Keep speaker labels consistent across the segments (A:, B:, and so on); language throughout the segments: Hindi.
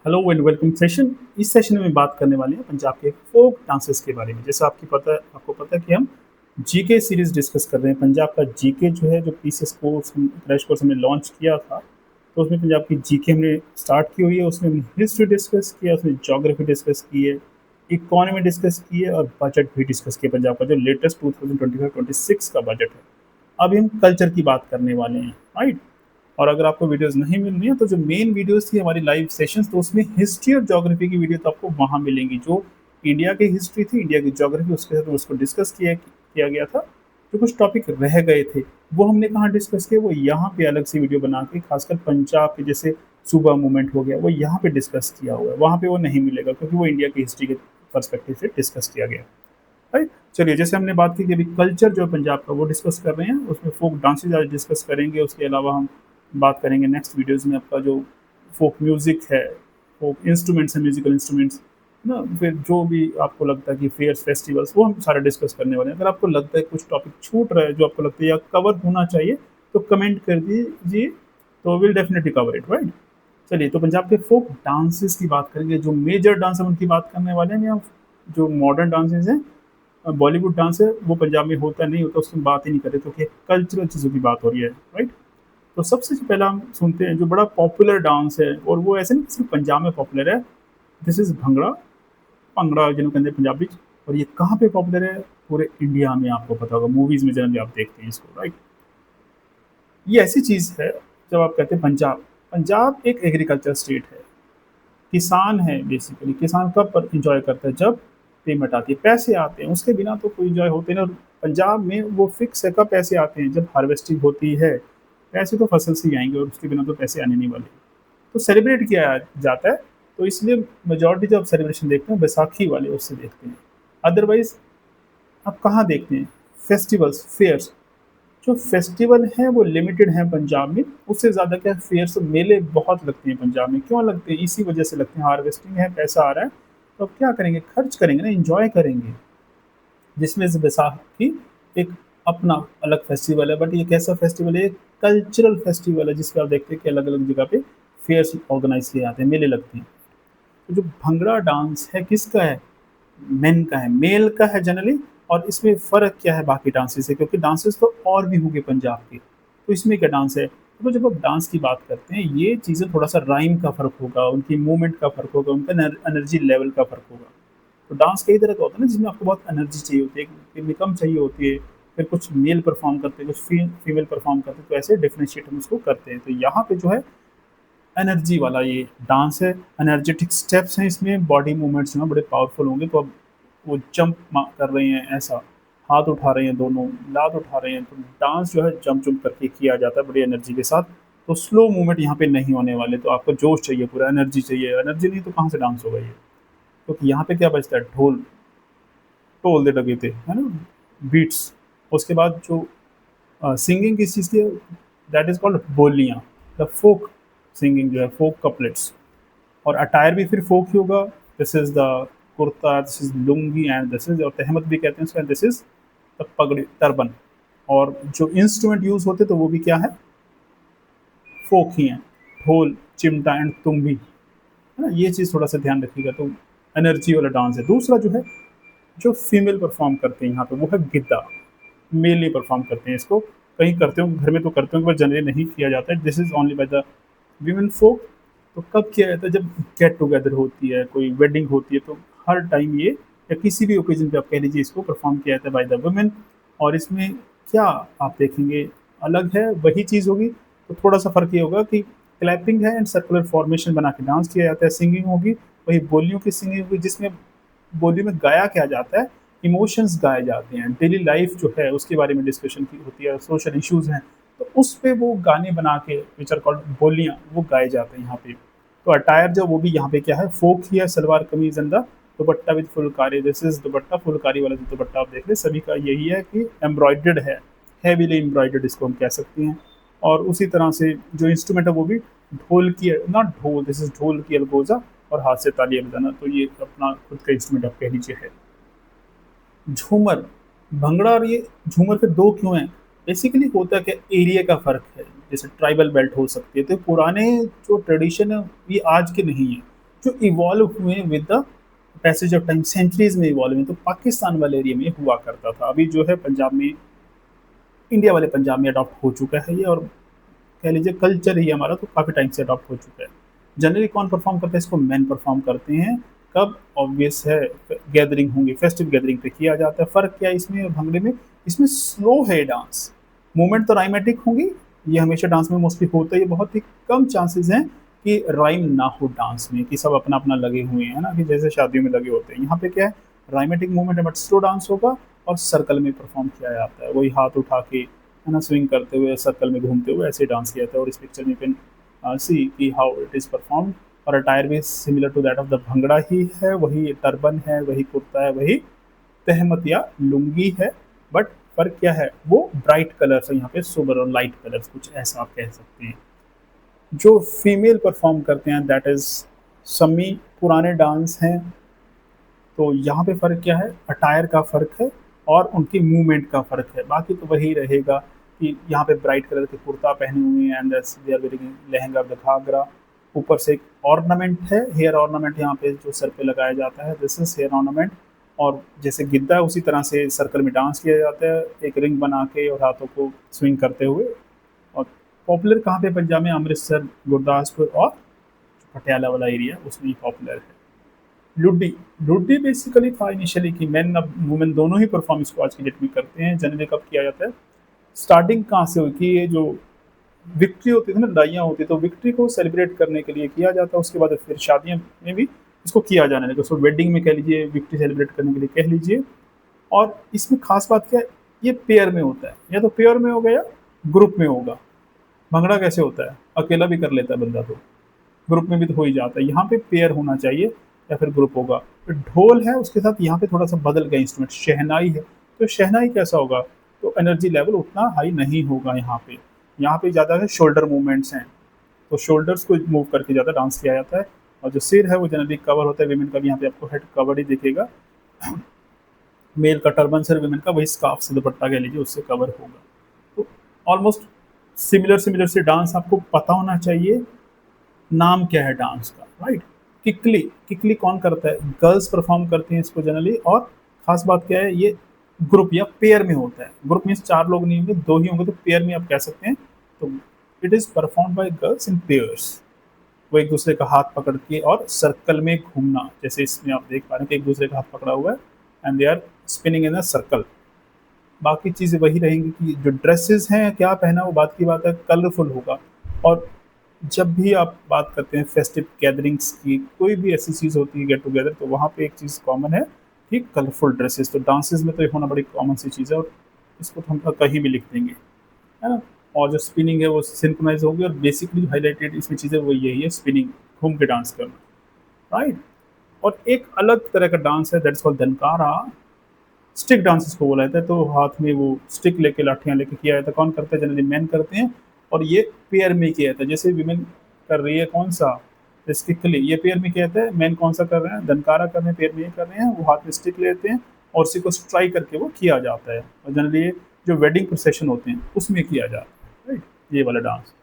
A: Hello and welcome session. इस सेशन में बात करने वाले हैं पंजाब के फोक डांसेस के बारे में। जैसा आपको पता है कि हम जीके सीरीज डिस्कस कर रहे हैं। पंजाब का जीके जो है, जो पीसीएस कोर्स क्रैश कोर्स हमने लॉन्च किया था, तो उसमें पंजाब की जीके हमने स्टार्ट की हुई है। उसमें हमने हिस्ट्री डिस्कस किया, उसमें जोग्राफी डिस्कस की है, इकोनॉमी डिस्कस की है और बजट भी डिस्कस किया। पंजाब का जो लेटेस्ट 2025-26 का बजट है। अभी हम कल्चर की बात करने वाले हैं, राइट। और अगर आपको वीडियोस नहीं मिल रही है तो जो मेन वीडियोस थी हमारी लाइव सेशंस, तो उसमें हिस्ट्री और ज्योग्राफी की वीडियो तो आपको वहाँ मिलेंगी। जो इंडिया की हिस्ट्री थी, इंडिया की ज्योग्राफी, उसके साथ उसको डिस्कस किया गया था। जो कुछ टॉपिक रह गए थे वो हमने कहाँ डिस्कस किए, वो यहाँ पे अलग से वीडियो बना के, खासकर पंजाब के जैसे सूबा मूवमेंट हो गया, वो यहाँ पे डिस्कस किया हुआ है। वहाँ पे वो नहीं मिलेगा क्योंकि वो इंडिया की हिस्ट्री के परस्पेक्टिव से डिस्कस किया गया। राइट। चलिए, जैसे हमने बात की कि अभी कल्चर जो है पंजाब का वो डिस्कस कर रहे हैं, उसमें फोक डांसेज आज डिस्कस करेंगे। उसके अलावा हम बात करेंगे नेक्स्ट वीडियोस में आपका जो फोक म्यूजिक है, फोक इंस्ट्रूमेंट्स है, म्यूजिकल इंस्ट्रूमेंट्स ना, फिर जो भी आपको लगता है कि फेयर्स फेस्टिवल्स, वो हम सारा डिस्कस करने वाले हैं। अगर आपको लगता है कुछ टॉपिक छूट रहा है जो आपको लगता है या कवर होना चाहिए, तो कमेंट कर दीजिए, तो will definitely cover it, right. चलिए, तो पंजाब के फोक डांसेस की बात करेंगे। जो मेजर डांस हम उनकी बात करने वाले हैं, या जो मॉडर्न डांसेस हैं, बॉलीवुड डांस है, वो पंजाब में होता नहीं होता, उसकी बात ही नहीं करते, क्योंकि कल्चरल चीज़ों की बात हो रही है, राइट। तो सबसे जो पहला हम सुनते हैं जो बड़ा पॉपुलर डांस है, और वो ऐसे नहीं सिर्फ पंजाब में पॉपुलर है, दिस इज भंगड़ा, भंगड़ा जिन्हों कहते हैं पंजाबी। और ये कहाँ पे पॉपुलर है? पूरे इंडिया में। आपको पता होगा, मूवीज में जनरली आप देखते हैं इसको, राइट। ये ऐसी चीज़ है, जब आप कहते हैं पंजाब, पंजाब एक एग्रीकल्चर स्टेट है, किसान है। बेसिकली किसान कब इंजॉय करता है? जब पेमेंट आती है, पैसे आते हैं, उसके बिना तो कोई इंजॉय होते नहीं। और पंजाब में वो फिक्स है कब पैसे आते हैं, जब हार्वेस्टिंग होती है। पैसे तो फसल से ही आएंगे और उसके बिना तो पैसे आने नहीं वाले। तो सेलिब्रेट किया जाता है, तो इसलिए मेजोरिटी जब सेलिब्रेशन देखते हैं बैसाखी वाले उससे देखते हैं। अदरवाइज आप कहाँ देखते हैं? Festivals, fears. जो फेस्टिवल हैं वो लिमिटेड हैं पंजाब में। उससे ज़्यादा क्या, फेयर्स, मेले बहुत लगते हैं पंजाब में। क्यों लगते हैं? इसी वजह से लगते हैं, हार्वेस्टिंग है, पैसा आ रहा है, तो अब क्या करेंगे? खर्च करेंगे ना, इंजॉय करेंगे। जिसमें से बैसाखी एक अपना अलग फेस्टिवल है, बट ये कैसा फेस्टिवल है? कल्चरल फेस्टिवल है, जिसपे आप देखते हैं कि अलग अलग जगह पे फेयर्स ऑर्गेनाइज किए जाते हैं, मेले लगते हैं। तो जो भंगड़ा डांस है, किसका है? मेन का है, मेल का है जनरली। और इसमें फ़र्क क्या है बाकी डांसेस से? क्योंकि डांसेस तो और भी होंगे पंजाब के, तो इसमें क्या डांस है? तो जब आप डांस की बात करते हैं, ये चीज़ें थोड़ा सा राइम का फ़र्क होगा, उनकी मूवमेंट का फ़र्क होगा, उनका एनर्जी लेवल का फ़र्क होगा। तो डांस कई तरह का होता है ना, जिसमें आपको बहुत एनर्जी चाहिए होती है, कितनी कम चाहिए होती है। फिर कुछ मेल परफॉर्म करते हैं, कुछ फीमेल परफॉर्म करते हैं, तो ऐसे डिफ्रेंशिएट हम उसको करते हैं। तो यहाँ पे जो है एनर्जी वाला ये डांस है, एनर्जेटिक स्टेप्स हैं इसमें, बॉडी मूवमेंट्स जो हैं बड़े पावरफुल होंगे। तो अब वो जंप कर रहे हैं, ऐसा हाथ उठा रहे हैं, दोनों लात उठा रहे हैं, तो डांस जो है जंप जंप करके किया जाता है बड़ी एनर्जी के साथ। तो स्लो मूवमेंट यहाँ पे नहीं होने वाले, तो आपको जोश चाहिए, पूरा एनर्जी चाहिए। एनर्जी नहीं तो कहाँ से डांस होगा ये? क्योंकि यहाँ पे क्या बजता है? ढोल, ढोल दे लगे थे, है ना, बीट्स। उसके बाद जो सिंगिंग किस चीज़ की है, दैट इज कॉल्ड बोलियाँ, द फोक सिंगिंग जो है, फोक कपलेट्स। और अटायर भी फिर फोक ही होगा। This is the kurta, this is lungi, and this is, और तहमत भी कहते हैं उसका, दिस इज द पगड़ी, टर्बन। और जो इंस्ट्रूमेंट यूज होते तो वो भी क्या है? फोक ही है। ढोल, चिमटा एंड तुम्बी, है ना। ये चीज़ थोड़ा सा ध्यान रखिएगा। तो एनर्जी वाला डांस है। दूसरा जो है, जो फीमेल परफॉर्म करते हैं यहाँ पे, वो है गिद्दा। मेल नहीं परफॉर्म करते हैं इसको। कहीं करते हो घर में तो करते हो, पर जनरली नहीं किया जाता है। This is only by the women folk. तो कब किया जाता है? जब गेट टुगेदर होती है, कोई वेडिंग होती है, तो हर टाइम ये, या किसी भी ओकेजन पे आप कह लीजिए, इसको परफॉर्म किया जाता है बाय द वुमेन। और इसमें क्या आप देखेंगे अलग है, वही चीज़ होगी। तो थोड़ा सा फर्क ये होगा कि क्लैपिंग है एंड सर्कुलर फॉर्मेशन बना के डांस किया जाता है। सिंगिंग होगी, वही बोलियों की सिंगिंग होगी, जिसमें बोली में गाया क्या जाता है? इमोशंस गाए जाते हैं, डेली लाइफ जो है उसके बारे में डिस्कशन की होती है, सोशल इश्यूज हैं, तो उस पे वो गाने बना के, विच आर कॉल्ड बोलियाँ, वो गाए जाते हैं यहाँ पे। तो अटायर जो, वो भी यहाँ पे क्या है? फोक ही है। सलवार कमीज अंदर, दुपट्टा विद फुलकारी, दिस इज दुपट्टा, फुलकारी वाला जो दुपट्टा आप देख रहे हैं, सभी का यही है कि एम्ब्रॉयडर्ड है, हैवीली एम्ब्रॉयडर्ड इसको हम कह सकते हैं। और उसी तरह से जो इंस्ट्रूमेंट है वो भी ढोल की, नॉट ढोल, दिस इज ढोल की अलगोजा, और हाथ से तालियां बजाना, तो ये अपना खुद का इंस्ट्रूमेंट आप कह लीजिए है। झूमर, भंगड़ा और ये झूमर फिर दो क्यों हैं? बेसिकली होता क्या, एरिया का फ़र्क है। जैसे ट्राइबल बेल्ट हो सकती है, तो पुराने जो ट्रेडिशन है ये आज के नहीं है। जो इवॉल्व हुए with the passage of time, centuries में इवॉल्व हुए। तो पाकिस्तान वाले एरिया में हुआ करता था, अभी जो है पंजाब में, इंडिया वाले पंजाब में अडॉप्ट हो चुका है ये, और कह लीजिए कल्चर ही हमारा तो काफ़ी टाइम से अडॉप्ट हो चुका है। जनरली कौन परफॉर्म करता है इसको? मैन परफॉर्म करते हैं। कब? ऑब्वियस है, गैदरिंग होंगी, फेस्टिव गैदरिंग पे किया जाता है। फ़र्क क्या है इसमें और भंगड़े में? इसमें स्लो है डांस, मूवमेंट तो राइमेटिक होंगी, ये हमेशा डांस में मोस्टली होता है। ये बहुत ही कम चांसेस हैं कि राइम ना हो डांस में, कि सब अपना अपना लगे हुए हैं ना, कि जैसे शादियों में लगे होते हैं। यहाँ पे क्या है, राइमेटिक मूवमेंट है बट स्लो डांस होगा, और सर्कल में परफॉर्म किया जाता है, वही हाथ उठा के है ना, स्विंग करते हुए सर्कल में घूमते हुए ऐसे डांस किया जाता है। और इस पिक्चर में कैन सी कि हाउ इट इज़ परफॉर्म। और अटायर भी similar to that of the bhangra ही है, वही टर्बन है, वही कुर्ता है, वही तहमत या लुंगी है। बट फर्क क्या है, वो ब्राइट कलर्स है यहाँ पे, सोबर और लाइट कलर्स, कुछ ऐसा आप कह सकते हैं। जो फीमेल परफॉर्म करते हैं दैट इज समी पुराने डांस हैं। तो यहाँ पे फ़र्क क्या है, अटायर का फ़र्क है और उनकी मूवमेंट का फ़र्क है। बाकी तो वही रहेगा कि यहाँ पे ब्राइट कलर के कुर्ता पहने हुए हैं and they are wearing lehenga with ghagra. ऊपर से एक ऑर्नामेंट है, हेयर ऑर्नामेंट यहाँ पे जो सर पे लगाया जाता है, दिस इज हेयर ऑर्नामेंट। और जैसे गिद्दा है उसी तरह से सर्कल में डांस किया जाता है, एक रिंग बना के और हाथों को स्विंग करते हुए। और पॉपुलर कहाँ पे? पंजाब में अमृतसर, गुरदासपुर और पटियाला वाला एरिया, उसमें पॉपुलर है। लुड्डी, लुड्डी बेसिकली था इनिशियली कि मेन अब वुमेन दोनों ही परफॉर्म इसको आज की डेट में करते हैं। जनरली कब किया जाता है, स्टार्टिंग कहाँ से हुई कि ये जो विक्ट्री होती थी ना, लड़ाइयाँ होती, तो विक्ट्री को सेलिब्रेट करने के लिए किया जाता है। उसके बाद फिर शादियों में भी इसको किया जाने लगा, उसको वेडिंग में कह लीजिए, विक्ट्री सेलिब्रेट करने के लिए कह लीजिए। और इसमें खास बात क्या है, ये पेयर में होता है, या तो पेयर में होगा या ग्रुप में होगा। भंगड़ा कैसे होता है, अकेला भी कर लेता है बंदा, तो ग्रुप में भी तो हो ही जाता है। यहाँ पे पेयर होना चाहिए या फिर ग्रुप होगा। फिर ढोल है, उसके साथ यहाँ पे थोड़ा सा बदल गया इंस्ट्रूमेंट, शहनाई है। तो शहनाई कैसा होगा, तो एनर्जी लेवल उतना हाई नहीं होगा यहाँ पे। यहाँ पे ज़्यादा है शोल्डर मूवमेंट्स हैं, तो शोल्डर्स को मूव करके ज़्यादा डांस किया जाता है। और जो सिर है वो जनरली कवर होता है, विमेन का भी यहाँ पे आपको हेड कवर ही दिखेगा। मेल का टर्बन सर, विमेन का वही स्कार्फ से दुपट्टा कह लीजिए उससे कवर होगा। तो ऑलमोस्ट सिमिलर सिमिलर से डांस आपको पता होना चाहिए। नाम क्या है डांस का, राइट? किकली, किकली कौन करता है? गर्ल्स परफॉर्म करती हैं इसको जनरली। और खास बात क्या है, ये ग्रुप या पेयर में होता है। ग्रुप मीन्स 4 लोग नहीं होंगे, 2 ही होंगे, तो पेयर में आप कह सकते हैं। तो it is perform by girls in pairs. वो एक दूसरे का हाथ पकड़ के और सर्कल में घूमना, जैसे इसमें आप देख पा रहे हैं कि एक दूसरे का हाथ पकड़ा हुआ है and they are spinning in a circle. बाकी चीज़ें वही रहेंगी कि जो ड्रेसेस हैं क्या पहना, वो बात की बात है, कलरफुल होगा। और जब भी आप बात करते हैं फेस्टिव गैदरिंग्स की, कोई भी ऐसी चीज़ होती है गेट टुगेदर, तो वहाँ पे एक चीज़ कॉमन है कि कलरफुल ड्रेसेस। तो डांसेस में तो ये होना बड़ी कॉमन सी चीज़ है, और इसको तो हम कहीं भी लिख देंगे, है ना। और जो स्पिनिंग है वो सिंक्रोनाइज होगी, और बेसिकली जो हाईलाइटेड इसमें चीज़ें वो यही है, स्पिनिंग, घूम के डांस करना, राइट। और एक अलग तरह का डांस है दैट्स कॉल्ड दनकारा। स्टिक डांस इसको बोला जाता है। तो हाथ में वो स्टिक लेके, लाठियाँ लेके किया जाता है। कौन करता है? जनरली मैन करते हैं। और ये पेयर में किया जाता है, जैसे विमेन कर रही है कौन सा, स्टिकली, ये पेयर में किया जाता है। मैन कौन सा कर रहे हैं, दनकारा कर रहे हैं, पेयर में ये कर रहे हैं, वो हाथ में स्टिक लेते हैं और उसी को स्ट्राइक करके वो किया जाता है। और जनरली जो वेडिंग प्रोसेशन होते हैं उसमें किया जाता है, राइट, ये वाला डांस।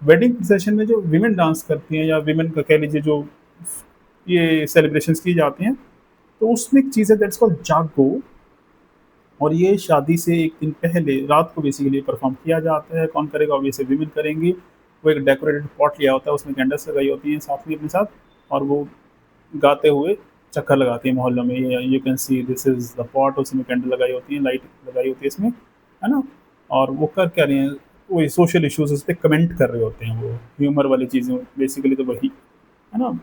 A: वेडिंग प्रोसेशन में जो विमेन डांस करती हैं, या विमेन का कह लीजिए जो ये सेलिब्रेशंस की जाती हैं, तो उसमें एक चीज़ है दैट्स कॉल्ड जागो। और ये शादी से एक दिन पहले रात को बेसिकली परफॉर्म किया जाता है। कौन करेगा? ऑब्वियसली विमेन करेंगी। वो एक डेकोरेटेड पॉट लिया होता है, उसमें कैंडल्स लगाई होती हैं साथ में अपने साथ, और वो गाते हुए चक्कर लगाती है मोहल्लों में। You can see this is the pot, उसमें कैंडल लगाई होती है, लाइट लगाई होती है इसमें, है ना। और वो कर क्या रहे हैं, वो सोशल इश्यूज उस पर कमेंट कर रहे होते हैं, वो ह्यूमर वाली चीज़ें बेसिकली तो वही, है ना।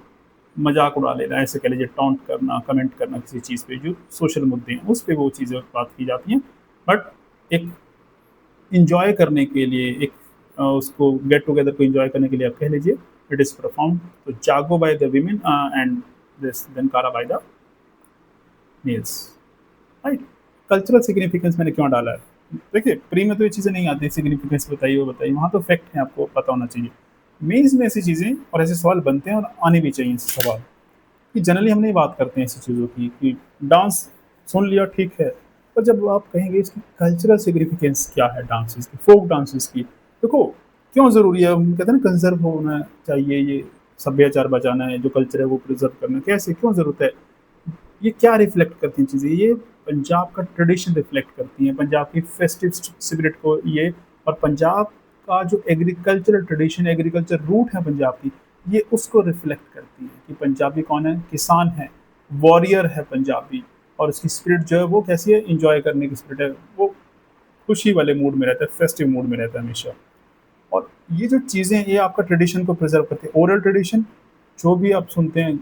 A: मजाक उड़ा लेना, ऐसे कह लीजिए, टॉन्ट करना, कमेंट करना किसी चीज़ पे, जो सोशल मुद्दे हैं उस पे वो चीज़ें बात की जाती हैं। बट एक इंजॉय करने के लिए, एक उसको गेट टुगेदर को इंजॉय करने के लिए आप कह लीजिए, इट इज़ परफॉर्म। तो Jago by the women and this दनकारा by the males, right. Cultural significance मैंने क्यों डाला है, देखिए प्री में तो ये चीज़ें नहीं आती, सिग्निफिकेंस बताइए वो बताइए, वहाँ तो फैक्ट है, आपको पता होना चाहिए। मेंस में ऐसी चीज़ें और ऐसे सवाल बनते हैं और आने भी चाहिए ऐसे सवाल, कि जनरली हम नहीं बात करते हैं ऐसी चीज़ों की, कि डांस सुन लिया ठीक है, पर जब आप कहेंगे इसकी कल्चरल सिग्निफिकेंस क्या है डांसेस की, फोक डांसेस की, देखो क्यों ज़रूरी है, हम कहते हैं ना कंजर्व होना चाहिए ये सभ्याचार बचाना है, जो कल्चर है वो प्रिजर्व करना है, कैसे, क्यों ज़रूरत है? ये क्या रिफ्लेक्ट करती हैं चीज़ें? ये पंजाब का ट्रेडिशन रिफ्लेक्ट करती हैं, पंजाब की फेस्टिव स्पिरिट को ये, और पंजाब का जो एग्रीकल्चरल ट्रेडिशन, एग्रीकल्चर रूट है पंजाब की, ये उसको रिफ्लेक्ट करती है कि पंजाबी कौन है? किसान है, वॉरियर है पंजाबी, और उसकी स्पिरिट जो है वो कैसी है? एन्जॉय करने की स्पिरिट है, वो खुशी वाले मूड में रहता है, फेस्टिव मूड में रहता है हमेशा। और ये जो चीज़ें हैं, ये आपका ट्रेडिशन को प्रिजर्व करती है। ओरल ट्रेडिशन, जो भी आप सुनते हैं,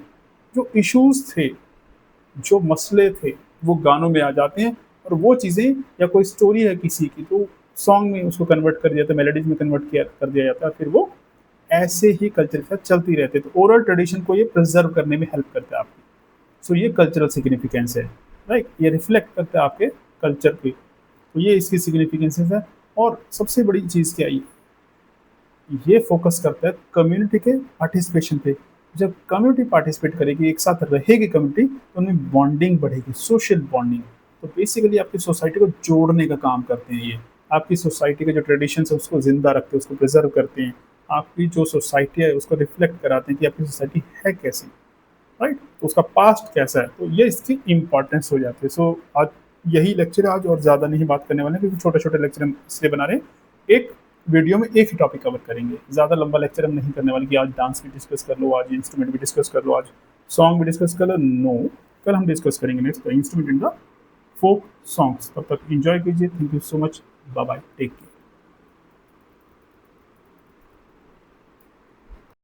A: जो इश्यूज़ थे, जो मसले थे, वो गानों में आ जाते हैं, और वो चीज़ें, या कोई स्टोरी है किसी की, तो सॉन्ग में उसको कन्वर्ट कर दिया जाता है, मेलोडीज़ में कन्वर्ट किया कर दिया जाता है, फिर वो ऐसे ही कल्चर के साथ चलती रहती है। तो ओरल ट्रेडिशन को ये प्रिजर्व करने में हेल्प करता है आपकी। सो ये कल्चरल सिग्निफिकेंस है, राइट? ये रिफ्लेक्ट करता है आपके कल्चर पे। तो ये इसकी सिग्निफिकेंसेस है। और सबसे बड़ी चीज़ क्या है, ये फोकस करता है कम्युनिटी के पार्टिसिपेशन पे। जब कम्युनिटी पार्टिसिपेट करेगी, एक साथ रहेगी कम्युनिटी, तो उनमें बॉन्डिंग बढ़ेगी, सोशल बॉन्डिंग। तो बेसिकली आपकी सोसाइटी को जोड़ने का काम करते हैं ये। आपकी सोसाइटी के जो ट्रेडिशंस है उसको ज़िंदा रखते हैं, उसको प्रिजर्व करते हैं। आपकी जो सोसाइटी है उसको रिफ्लेक्ट कराते हैं कि आपकी सोसाइटी है कैसी, राइट? तो उसका पास्ट कैसा है, तो ये इसकी इम्पोर्टेंस हो जाती है। सो आज यही लेक्चर है आज, और ज़्यादा नहीं बात करने वाले हैं, क्योंकि छोटे छोटे लेक्चर हम इसलिए बना रहे हैं। एक वीडियो में एक ही टॉपिक कवर करेंगे, ज़्यादा लंबा लेक्चर हम नहीं करने वाले कि आज डांस भी डिस्कस कर लो, आज इंस्ट्रूमेंट भी डिस्कस कर लो, आज सॉन्ग भी डिस्कस कर लो। नो, कल हम डिस्कस करेंगे next instrument in the folk songs. तब तक इंजॉय कीजिए। Thank you so much. Bye bye, take care.